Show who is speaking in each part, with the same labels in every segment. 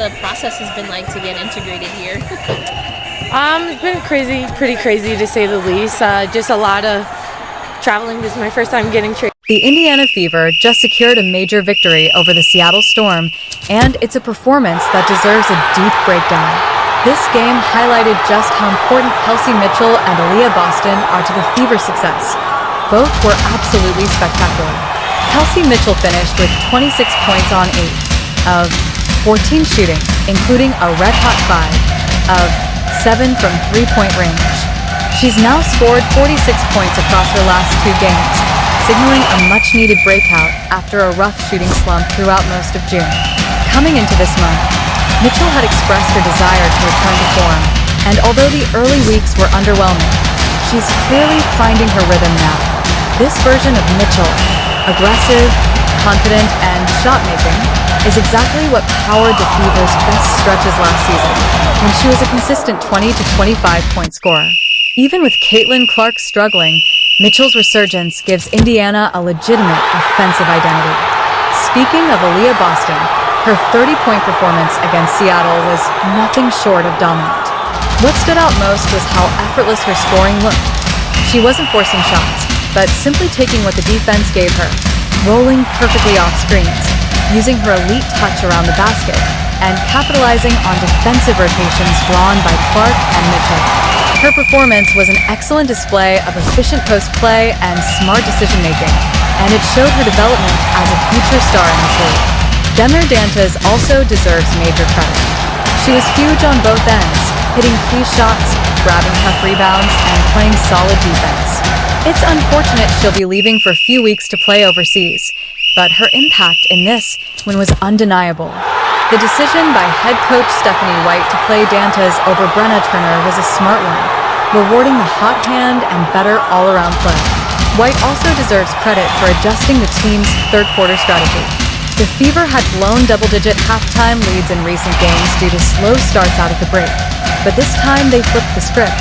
Speaker 1: The process has been like to get integrated here?
Speaker 2: It's been pretty crazy to say the least. Just a lot of traveling. This is my first time getting trained.
Speaker 3: The Indiana Fever just secured a major victory over the Seattle Storm, and it's a performance that deserves a deep breakdown. This game highlighted just how important Kelsey Mitchell and Aaliyah Boston are to the Fever's success. Both were absolutely spectacular. Kelsey Mitchell finished with 26 points on 8 of 14 shooting, including a red-hot 5 of 7 from three-point range. She's now scored 46 points across her last 2 games, signaling a much-needed breakout after a rough shooting slump throughout most of June. Coming into this month, Mitchell had expressed her desire to return to form, and although the early weeks were underwhelming, she's clearly finding her rhythm now. This version of Mitchell, aggressive, confident, and shot-making, is exactly what powered the Fever's best stretches last season, when she was a consistent 20 to 25 point scorer. Even with Caitlin Clark struggling, Mitchell's resurgence gives Indiana a legitimate offensive identity. Speaking of Aaliyah Boston, her 30-point performance against Seattle was nothing short of dominant. What stood out most was how effortless her scoring looked. She wasn't forcing shots, but simply taking what the defense gave her, rolling perfectly off screens, using her elite touch around the basket, and capitalizing on defensive rotations drawn by Clark and Mitchell. Her performance was an excellent display of efficient post play and smart decision-making, and it showed her development as a future star in this league. Demir Dantas also deserves major credit. She was huge on both ends, hitting key shots, grabbing tough rebounds, and playing solid defense. It's unfortunate she'll be leaving for a few weeks to play overseas, but her impact in this one was undeniable. The decision by head coach Stephanie White to play Dantas over Brenna Turner was a smart one, rewarding the hot hand and better all-around play. White also deserves credit for adjusting the team's third-quarter strategy. The Fever had blown double-digit halftime leads in recent games due to slow starts out of the break, but this time they flipped the script,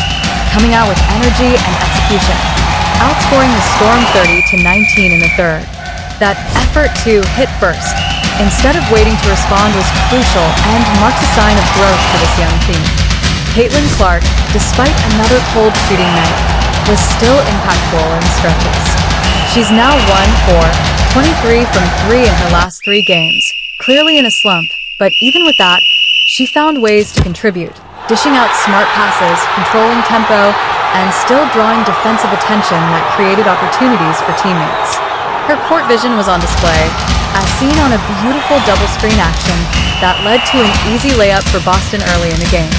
Speaker 3: coming out with energy and execution, outscoring the Storm 30-19 in the third. That effort to hit first, instead of waiting to respond, was crucial and marks a sign of growth for this young team. Caitlin Clark, despite another cold shooting night, was still impactful in stretches. She's now 1-for-23 from 3 in her last 3 games, clearly in a slump, but even with that, she found ways to contribute, dishing out smart passes, controlling tempo, and still drawing defensive attention that created opportunities for teammates. Her court vision was on display, as seen on a beautiful double-screen action that led to an easy layup for Boston early in the game.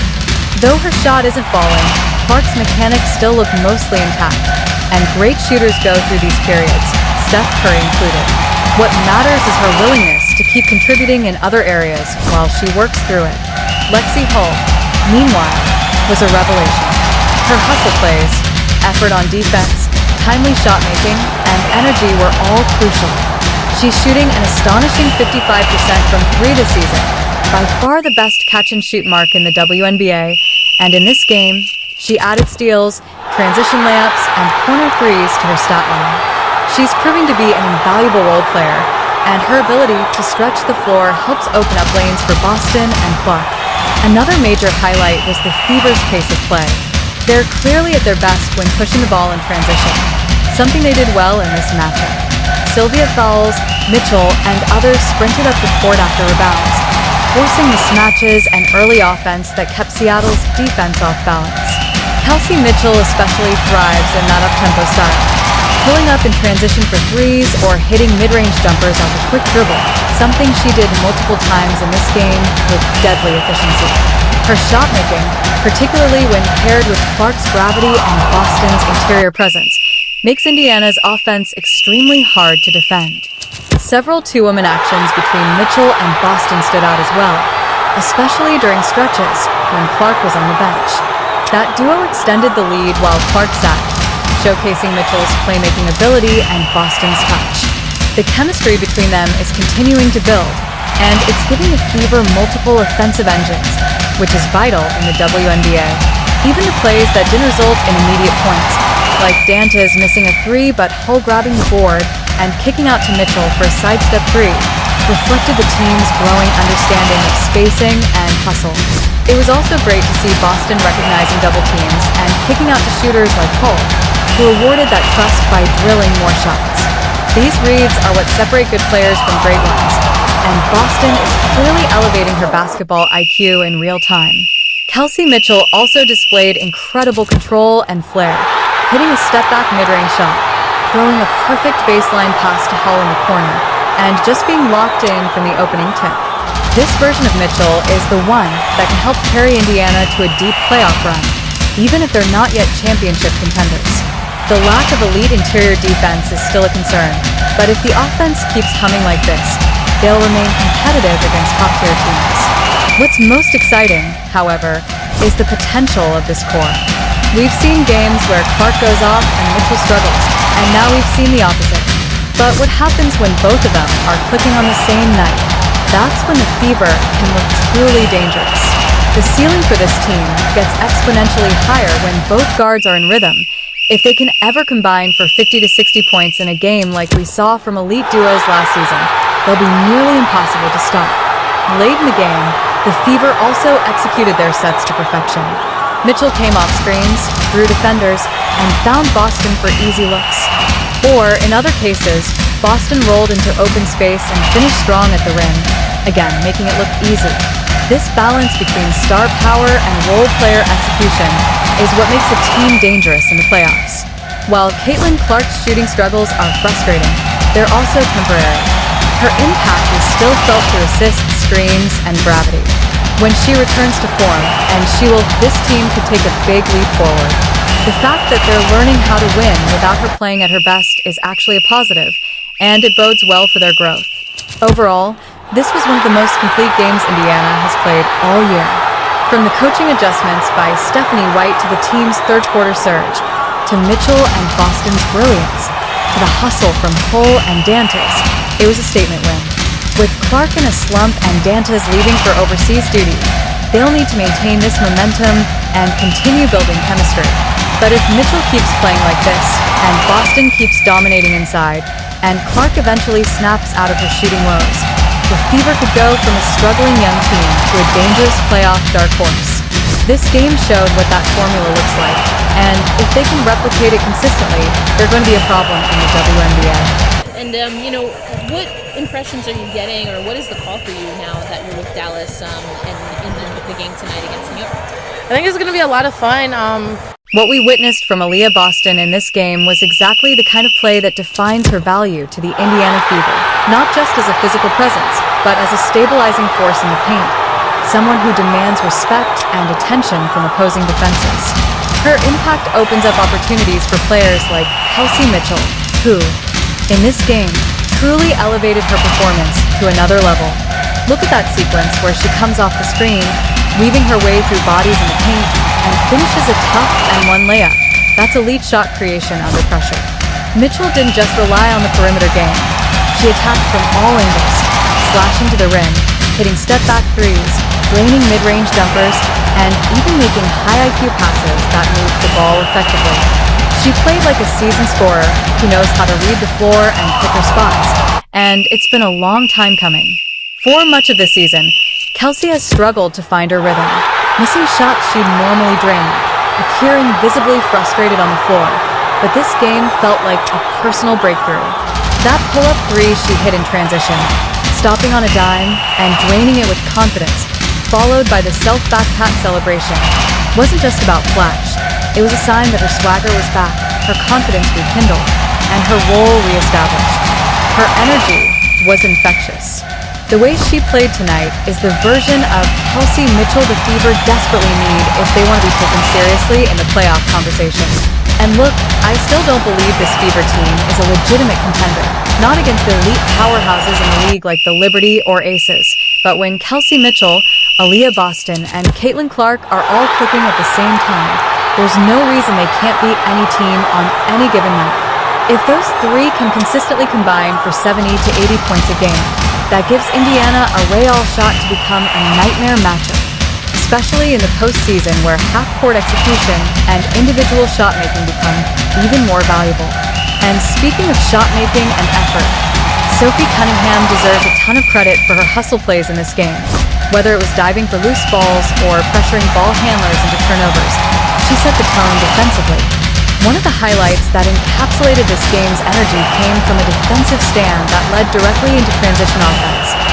Speaker 3: Though her shot isn't falling, Clark's mechanics still look mostly intact, and great shooters go through these periods, Steph Curry included. What matters is her willingness to keep contributing in other areas while she works through it. Lexi Hull, meanwhile, was a revelation. Her hustle plays, effort on defense, timely shot-making, and energy were all crucial. She's shooting an astonishing 55% from 3 this season, by far the best catch-and-shoot mark in the WNBA, and in this game, she added steals, transition layups, and corner threes to her stat line. She's proving to be an invaluable role player, and her ability to stretch the floor helps open up lanes for Boston and Clark. Another major highlight was the Fever's pace of play. They're clearly at their best when pushing the ball in transition, something they did well in this matchup. Sylvia Fowles, Mitchell, and others sprinted up the court after rebounds, forcing mismatches and early offense that kept Seattle's defense off balance. Kelsey Mitchell especially thrives in that up-tempo style, pulling up in transition for threes or hitting mid-range jumpers off a quick dribble, something she did multiple times in this game with deadly efficiency. Her shot-making, particularly when paired with Clark's gravity and Boston's interior presence, makes Indiana's offense extremely hard to defend. Several two-woman actions between Mitchell and Boston stood out as well, especially during stretches when Clark was on the bench. That duo extended the lead while Clark sat, showcasing Mitchell's playmaking ability and Boston's touch. The chemistry between them is continuing to build, and it's giving the Fever multiple offensive engines, which is vital in the WNBA. Even the plays that didn't result in immediate points, like Dantas missing a 3 but Hull grabbing the board and kicking out to Mitchell for a sidestep 3, reflected the team's growing understanding of spacing and hustle. It was also great to see Boston recognizing double teams and kicking out to shooters like Hull, who rewarded that trust by drilling more shots. These reads are what separate good players from great ones, and Boston is clearly elevating her basketball IQ in real time. Kelsey Mitchell also displayed incredible control and flair, hitting a step-back mid-range shot, throwing a perfect baseline pass to Hull in the corner, and just being locked in from the opening tip. This version of Mitchell is the one that can help carry Indiana to a deep playoff run, even if they're not yet championship contenders. The lack of elite interior defense is still a concern, but if the offense keeps humming like this, they'll remain competitive against top-tier teams. What's most exciting, however, is the potential of this core. We've seen games where Clark goes off and Mitchell struggles, and now we've seen the opposite. But what happens when both of them are clicking on the same night? That's when the fever can look truly dangerous. The ceiling for this team gets exponentially higher when both guards are in rhythm. If they can ever combine for 50 to 60 points in a game like we saw from elite duos last season, they'll be nearly impossible to stop. Late in the game, the Fever also executed their sets to perfection. Mitchell came off screens, through defenders, and found Boston for easy looks. Or, in other cases, Boston rolled into open space and finished strong at the rim, again making it look easy. This balance between star power and role player execution is what makes a team dangerous in the playoffs. While Caitlin Clark's shooting struggles are frustrating, they're also temporary. Her impact is still felt through assists, screens, and gravity. When she returns to form, and this team could take a big leap forward. The fact that they're learning how to win without her playing at her best is actually a positive, and it bodes well for their growth. Overall, this was one of the most complete games Indiana has played all year. From the coaching adjustments by Stephanie White to the team's third-quarter surge, to Mitchell and Boston's brilliance, to the hustle from Hull and Dantas, it was a statement win. With Clark in a slump and Dantas leaving for overseas duty, they'll need to maintain this momentum and continue building chemistry. But if Mitchell keeps playing like this, and Boston keeps dominating inside, and Clark eventually snaps out of her shooting woes, the Fever could go from a struggling young team to a dangerous playoff dark horse. This game showed what that formula looks like, and if they can replicate it consistently, they're going to be a problem in the WNBA.
Speaker 1: And, what impressions are you getting, or what is the call for you now that you're with Dallas and in the game tonight against New York?
Speaker 2: I think it's going to be a lot of fun.
Speaker 3: What we witnessed from Aaliyah Boston in this game was exactly the kind of play that defines her value to the Indiana Fever, not just as a physical presence, but as a stabilizing force in the paint, someone who demands respect and attention from opposing defenses. Her impact opens up opportunities for players like Kelsey Mitchell, who, in this game, truly elevated her performance to another level. Look at that sequence where she comes off the screen, weaving her way through bodies in the paint, and finishes a tough and one layup. That's elite shot creation under pressure. Mitchell didn't just rely on the perimeter game. She attacked from all angles, slashing to the rim, hitting step-back threes, draining mid-range jumpers, and even making high IQ passes that moved the ball effectively. She played like a seasoned scorer who knows how to read the floor and pick her spots, and it's been a long time coming. For much of this season, Kelsey has struggled to find her rhythm, missing shots she'd normally drain, appearing visibly frustrated on the floor, but this game felt like a personal breakthrough. That pull-up three she hit in transition, stopping on a dime and draining it with confidence, followed by the self-back pat celebration, wasn't just about flash. It was a sign that her swagger was back, her confidence rekindled, and her role reestablished. Her energy was infectious. The way she played tonight is the version of Kelsey Mitchell the Fever desperately need if they want to be taken seriously in the playoff conversation. And look, I still don't believe this Fever team is a legitimate contender, not against the elite powerhouses in the league like the Liberty or Aces, but when Kelsey Mitchell, Aaliyah Boston, and Caitlin Clark are all clicking at the same time, there's no reason they can't beat any team on any given night. If those three can consistently combine for 70 to 80 points a game, that gives Indiana a Real shot to become a nightmare matchup, especially in the postseason where half-court execution and individual shot-making become even more valuable. And speaking of shot-making and effort, Sophie Cunningham deserves a ton of credit for her hustle plays in this game. Whether it was diving for loose balls or pressuring ball handlers into turnovers, she set the tone defensively. One of the highlights that encapsulated this game's energy came from a defensive stand that led directly into transition offense.